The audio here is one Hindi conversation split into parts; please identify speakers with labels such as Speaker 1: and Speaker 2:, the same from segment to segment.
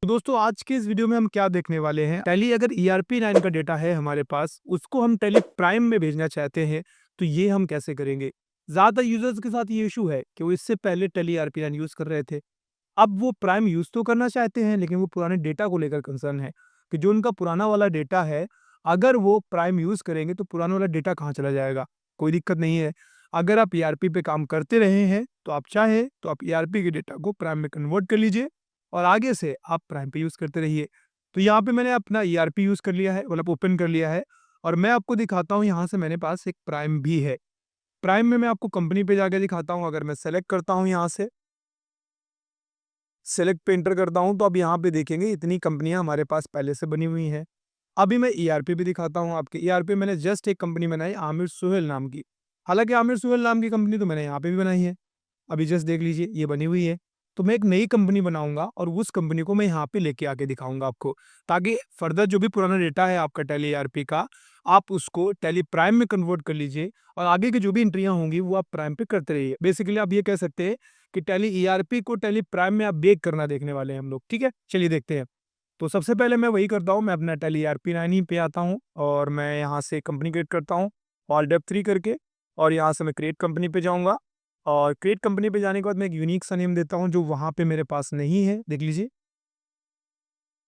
Speaker 1: तो दोस्तों आज के इस वीडियो में हम क्या देखने वाले हैं। टैली अगर ERP 9 का डेटा है हमारे पास, उसको हम टैली प्राइम में भेजना चाहते हैं, तो ये हम कैसे करेंगे। ज़्यादा यूजर्स के साथ ये इशू है कि वो इससे पहले टैली ERP 9 यूज़ कर रहे थे। अब वो प्राइम यूज़ तो करना चाहते हैं, लेकिन वो पुराने डेटा को लेकर कंसर्न है कि जो उनका पुराना वाला डेटा है, अगर वो प्राइम यूज़ करेंगे तो पुराना वाला डेटा कहाँ चला जाएगा। कोई दिक्कत नहीं है। अगर आप ERP पे काम करते रहे हैं, तो आप चाहें तो आप ERP के डेटा को प्राइम में कन्वर्ट कर लीजिए और आगे से आप प्राइम पे यूज़ करते रहिए। तो यहाँ पे मैंने अपना ERP यूज़ कर लिया है, मतलब ओपन कर लिया है और मैं आपको दिखाता हूँ। यहाँ से मेरे पास एक प्राइम भी है। प्राइम में मैं आपको कंपनी पे जाके दिखाता हूँ। अगर मैं सेलेक्ट करता हूँ, यहाँ से सेलेक्ट पे एंटर करता हूँ, तो अब यहाँ पे देखेंगे इतनी कंपनियाँ हमारे पास पहले से बनी हुई हैं। अभी मैं ERP भी दिखाता हूँ आपके। ERP मैंने जस्ट एक कंपनी बनाई, आमिर सुहेल नाम की। हालाँकि आमिर सुहेल नाम की कंपनी तो मैंने यहाँ पे भी बनाई है। अभी जस्ट देख लीजिए, ये बनी हुई है। तो मैं एक नई कंपनी बनाऊँगा और उस कंपनी को मैं यहाँ पे लेके आके दिखाऊँगा आपको, ताकि फर्दर जो भी पुराना डेटा है आपका टैली ERP का, आप उसको टैली प्राइम में कन्वर्ट कर लीजिए और आगे की जो भी एंट्रियाँ होंगी वो आप प्राइम पे करते रहिए। बेसिकली आप ये कह सकते हैं कि टैली ERP को टैली प्राइम में आप बेक करना देखने वाले हैं हम लोग, ठीक है? चलिए देखते हैं। तो सबसे पहले मैं वही करता हूँ, मैं अपना टैली ERP 9 ही पे आता हूँ और मैं यहाँ से कंपनी क्रिएट करता हूँ, ऑल्ट F3 करके, और यहाँ से मैं क्रिएट कंपनी पे जाऊँगा और क्रिएट कंपनी पे जाने के बाद मैं एक यूनिक सा नेम देता हूँ, जो वहाँ पे मेरे पास नहीं है, देख लीजिए।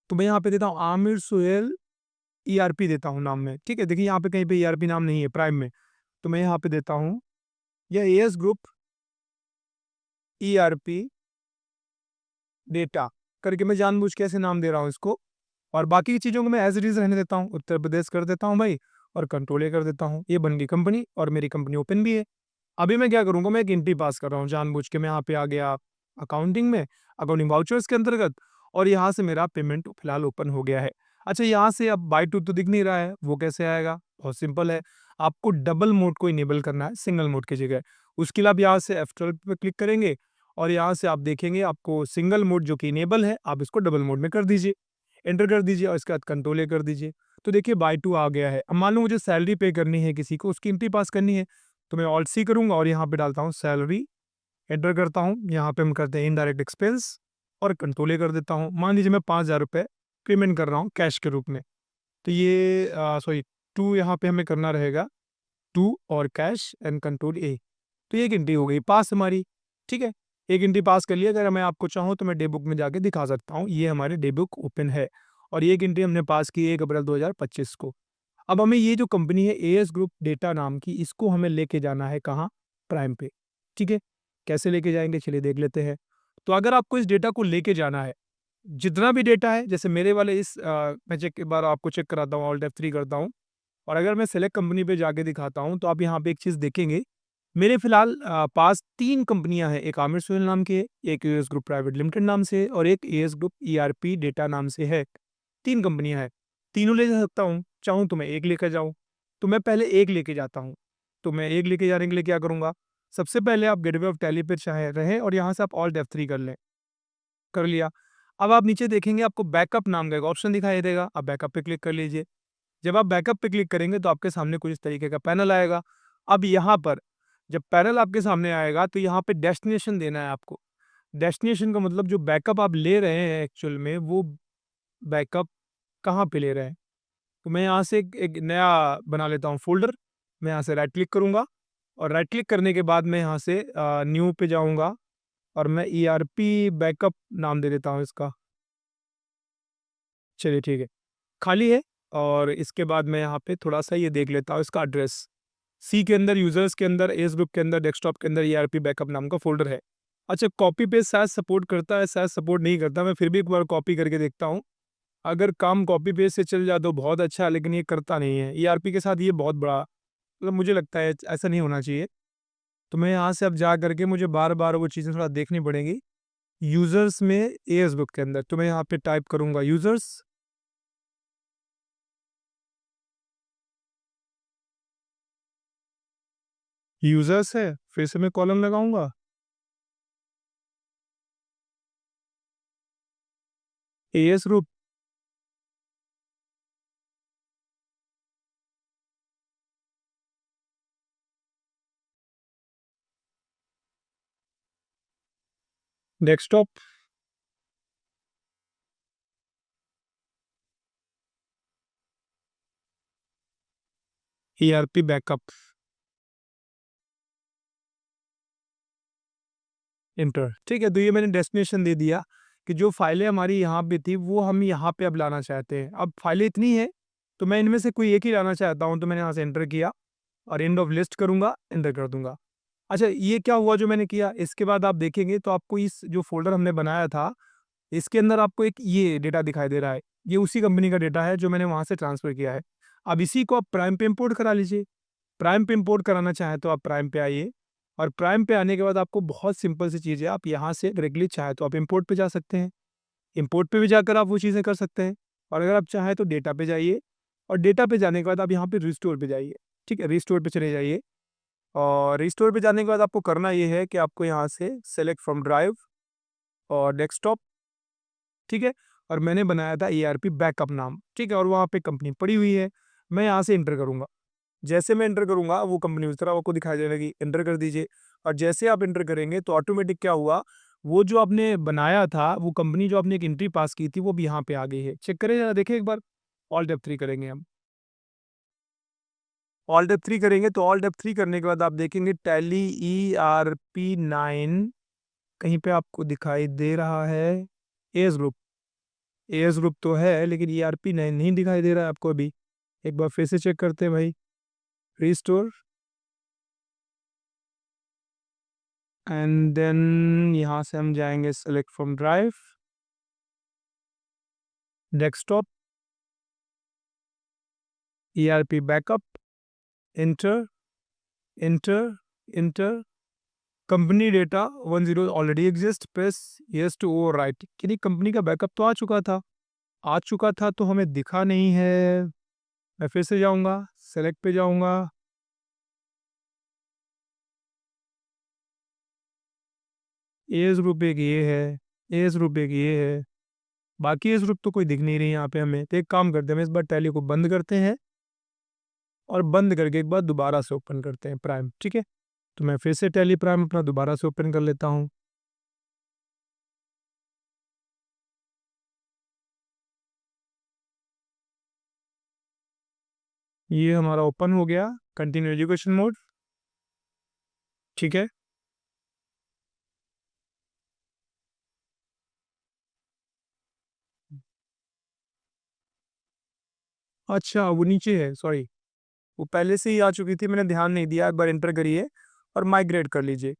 Speaker 1: तो मैं यहाँ पे देता हूँ आमिर सुहेल ERP देता हूँ नाम में, ठीक है? देखिए यहाँ पे कहीं पे ERP नाम नहीं है प्राइम में, तो मैं यहाँ पे देता हूँ या AS ग्रुप ERP डेटा करके। मैं जानबूझ के ऐसे नाम दे रहा हूँ इसको और बाकी की चीज़ों को मैं एज़ इट इज़ रहने देता हूँ। उत्तर प्रदेश कर देता हूँ भाई और कंट्रोल ए कर देता हूँ। ये बन गई कंपनी और मेरी कंपनी ओपन भी है। अभी मैं क्या करूँगा, मैं एक एंट्री पास कर रहा हूँ जानबूझ के। मैं यहाँ पे आ गया अकाउंटिंग में, अकाउंटिंग वाउचर्स के अंतर्गत, और यहाँ से मेरा पेमेंट फिलहाल ओपन हो गया है। अच्छा, यहाँ से अब बाय टू तो दिख नहीं रहा है, वो कैसे आएगा? बहुत सिंपल है, आपको डबल मोड को इनेबल करना है सिंगल मोड की जगह। उसके लिए आप यहाँ से F12 पे क्लिक करेंगे और यहाँ से आप देखेंगे आपको सिंगल मोड जो कि इनेबल है, आप इसको डबल मोड में कर दीजिए। एंटर कर दीजिए और इसके बाद कंट्रोल ए कर दीजिए। तो देखिए बाय टू आ गया है। अब मान लो मुझे सैलरी पे करनी है किसी को, उसकी एंट्री पास करनी है, तो मैं ऑल्ट सी करूँगा और यहाँ पे डालता हूँ सैलरी, एंटर करता हूँ। यहाँ पे हम करते हैं इनडायरेक्ट एक्सपेंस और कंट्रोल ए कर देता हूँ। मान लीजिए मैं 5,000 रुपये पेमेंट कर रहा हूँ कैश के रूप में, तो ये सॉरी, टू यहाँ पे हमें करना रहेगा, टू और कैश एंड कंट्रोल ए। तो ये एक एंट्री हो गई पास हमारी, ठीक है? एक एंट्री पास कर लिया। अगर मैं आपको चाहूँ तो मैं डे बुक में जाके दिखा सकता हूँ, ये हमारे डे बुक ओपन है और ये एक एंट्री हमने पास की 1 अप्रैल 2025 को। अब हमें ये जो कंपनी है एएस ग्रुप डेटा नाम की, इसको हमें लेके जाना है कहाँ? प्राइम पे, ठीक है? कैसे लेके जाएँगे चलिए देख लेते हैं। तो अगर आपको इस डेटा को लेके जाना है, जितना भी डेटा है, जैसे मेरे वाले इस मैं चेक एक बार आपको चेक कराता हूँ, ऑल्ट F3 करता हूँ और अगर मैं सेलेक्ट कंपनी पे जाके दिखाता हूँ, तो आप यहाँ पे एक चीज़ देखेंगे। मेरे फिलहाल पास 3 कंपनियाँ हैं, एक आमिर सुहेल नाम की है, एक एएस ग्रुप प्राइवेट लिमिटेड नाम से है और एक एएस ग्रुप ERP डेटा नाम से है। 3 कंपनियाँ हैं, तीनों ले जा सकता हूँ, चाहूँ तो मैं एक लेकर जाऊँ। तो मैं पहले एक लेके जाता हूँ। तो मैं एक लेके जाने के लिए क्या करूँगा, सबसे पहले आप गेटवे ऑफ टैली पे चाहे रहें और यहाँ से आप ऑल्ट F3 कर लें, कर लिया। अब आप नीचे देखेंगे आपको बैकअप नाम का एक ऑप्शन दिखाई देगा, आप बैकअप पे क्लिक कर लीजिए। जब आप बैकअप पे क्लिक करेंगे तो आपके सामने कुछ इस तरीके का पैनल आएगा। अब यहाँ पर जब पैनल आपके सामने आएगा, तो यहाँ पे डेस्टिनेशन देना है आपको। डेस्टिनेशन का मतलब जो बैकअप आप ले रहे हैं एक्चुअल में, वो बैकअप कहाँ पे ले रहे हैं। तो मैं यहाँ से एक नया बना लेता हूँ फ़ोल्डर। मैं यहाँ से राइट क्लिक करूँगा और राइट क्लिक करने के बाद मैं यहाँ से न्यू पे जाऊँगा और मैं ERP बैकअप नाम दे देता हूँ इसका। चलिए ठीक है, खाली है। और इसके बाद मैं यहाँ पे थोड़ा-सा ये देख लेता हूँ इसका एड्रेस। सी के अंदर, यूज़र्स के अंदर, एस ग्रुप के अंदर, डेस्कटॉप के अंदर ERP बैकअप नाम का फ़ोल्डर है। अच्छा, कॉपी पेस्ट शायद सपोर्ट करता है, शायद सपोर्ट नहीं करता। मैं फिर भी एक बार कॉपी करके देखता हूँ। अगर काम कॉपी पेस्ट से चल जाए तो बहुत अच्छा है, लेकिन ये करता नहीं है। ERP के साथ ये बहुत बड़ा, मतलब मुझे लगता है ऐसा नहीं होना चाहिए। तो मैं यहाँ से अब जा करके मुझे बार-बार वो चीज़ें थोड़ा देखनी पड़ेंगी। यूज़र्स में एएस बुक के अंदर, तो मैं यहाँ पे टाइप करूँगा यूज़र्स, यूज़र्स है, फिर से मैं कॉलम लगाऊँगा, as group, desktop, ERP backup, inter. ठीक है, तो ये मैंने डेस्टिनेशन दे दिया कि जो फाइलें हमारी यहाँ पे थी वो हम यहाँ पे अब लाना चाहते हैं। अब फाइलें इतनी है तो मैं इनमें से कोई एक ही लाना चाहता हूँ, तो मैंने यहाँ से एंटर किया और एंड ऑफ लिस्ट करूँगा, एंटर कर दूंगा। अच्छा, ये क्या हुआ जो मैंने किया, इसके बाद आप देखेंगे तो आपको इस जो फ़ोल्डर हमने बनाया था, इसके अंदर आपको एक ये डेटा दिखाई दे रहा है। ये उसी कंपनी का डेटा है जो मैंने वहाँ से ट्रांसफ़र किया है। अब इसी को आप प्राइम पे इम्पोर्ट करा लीजिए। प्राइम पे इम्पोर्ट कराना चाहें तो आप प्राइम पे आइए, और प्राइम पे आने के बाद आपको बहुत सिंपल सी चीज़ है, आप यहाँ से डायरेक्टली चाहें तो आप इम्पोर्ट पे जा सकते हैं। इम्पोर्ट पे भी जाकर आप वो चीज़ें कर सकते हैं, और अगर आप चाहें तो डेटा पे जाइए, और डेटा पे जाने के बाद आप यहाँ पे रिस्टोर पे जाइए। ठीक है, रिस्टोर पे चले जाइए, और रिस्टोर पे जाने के बाद आपको करना ये है कि आपको यहाँ से सेलेक्ट फ्रॉम ड्राइव और डेस्कटॉप, ठीक है, और मैंने बनाया था ERP बैकअप नाम, ठीक है, और वहाँ पे कंपनी पड़ी हुई है। मैं यहाँ से एंटर करूँगा। जैसे मैं एंटर करूँगा वो कंपनी उस तरह आपको दिखाई दे रहेगी, एंटर कर दीजिए। और जैसे आप एंटर करेंगे तो ऑटोमेटिक क्या हुआ, वो जो आपने बनाया था, वो कंपनी जो आपने एक एंट्री पास की थी वो भी यहाँ पे आ गई है। चेक करें ज़रा, देखें एक बार। ऑल्ट F3 करेंगे हम। ऑल्ट F3 करेंगे तो ऑल्ट F3 करने के बाद आप देखेंगे टैली ERP9 कहीं पे आपको दिखाई दे रहा है। एएस ग्रुप, एएस ग्रुप तो है लेकिन ERP9 नहीं दिखाई दे रहा है आपको अभी। एक बार फिर से चेक करते हैं भाई। रिस्टोर, एंड देन यहाँ से हम जाएंगे select from drive, desktop, ERP backup, enter, enter, enter, company data 10 already exist, press yes to overwrite. यानी कंपनी का बैकअप तो आ चुका था तो हमें दिखा नहीं है। मैं फिर से जाऊंगा, सेलेक्ट पे जाऊंगा, एज ग्रुप एक ये है, एज ग्रुप एक ये है, बाकी एज ग्रुप तो कोई दिख नहीं रही यहाँ पे हमें। तो एक काम करते हैं, हम इस बार टैली को बंद करते हैं, और बंद करके एक बार दोबारा से ओपन करते हैं प्राइम। ठीक है, तो मैं फिर से टैली प्राइम अपना दोबारा से ओपन कर लेता हूँ। ये हमारा ओपन हो गया, कंटिन्यू एजुकेशन मोड। ठीक है, अच्छा वो नीचे है, सॉरी, वो पहले से ही आ चुकी थी, मैंने ध्यान नहीं दिया। एक बार एंटर करिए और माइग्रेट कर लीजिए।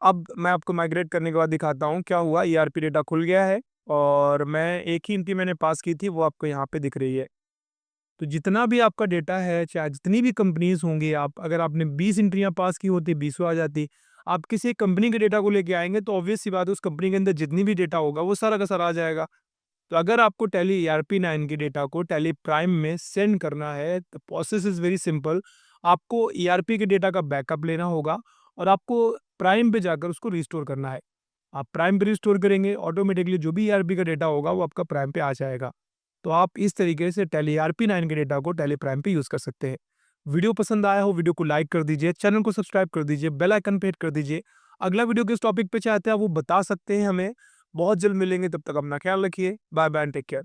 Speaker 1: अब मैं आपको माइग्रेट करने के बाद दिखाता हूँ क्या हुआ। ERP डेटा खुल गया है, और मैं एक ही एंट्री मैंने पास की थी वो आपको यहाँ पे दिख रही है। तो जितना भी आपका डेटा है, चाहे जितनी भी कंपनीज होंगी, आप अगर आपने 20 एंट्रियां पास की होती, 20 आ जाती। आप किसी कंपनी के डेटा को लेके आएंगे तो ऑब्वियस सी बात है, उस कंपनी के अंदर जितनी भी डेटा होगा वो सारा का सारा आ जाएगा। तो अगर आपको टैली ERP9 के डेटा को टैली प्राइम में सेंड करना है, तो प्रोसेस इज वेरी सिंपल। आपको ERP के डेटा का बैकअप लेना होगा, और आपको प्राइम पे जाकर उसको रिस्टोर करना है। आप प्राइम पे रिस्टोर करेंगे, ऑटोमेटिकली जो भी ERP का डेटा होगा वो आपका प्राइम पे आ जाएगा। तो आप इस तरीके से टैली ERP9 के डेटा को टैली प्राइम पे यूज़ कर सकते हैं। वीडियो पसंद आया हो, वीडियो को लाइक कर दीजिए, चैनल को सब्सक्राइब कर दीजिए, बेल आइकन पे हिट कर दीजिए। अगला वीडियो किस टॉपिक पे चाहते हैं वो बता सकते हैं हमें। बहुत जल्द मिलेंगे, तब तक अपना ख्याल रखिए। Bye bye and take care.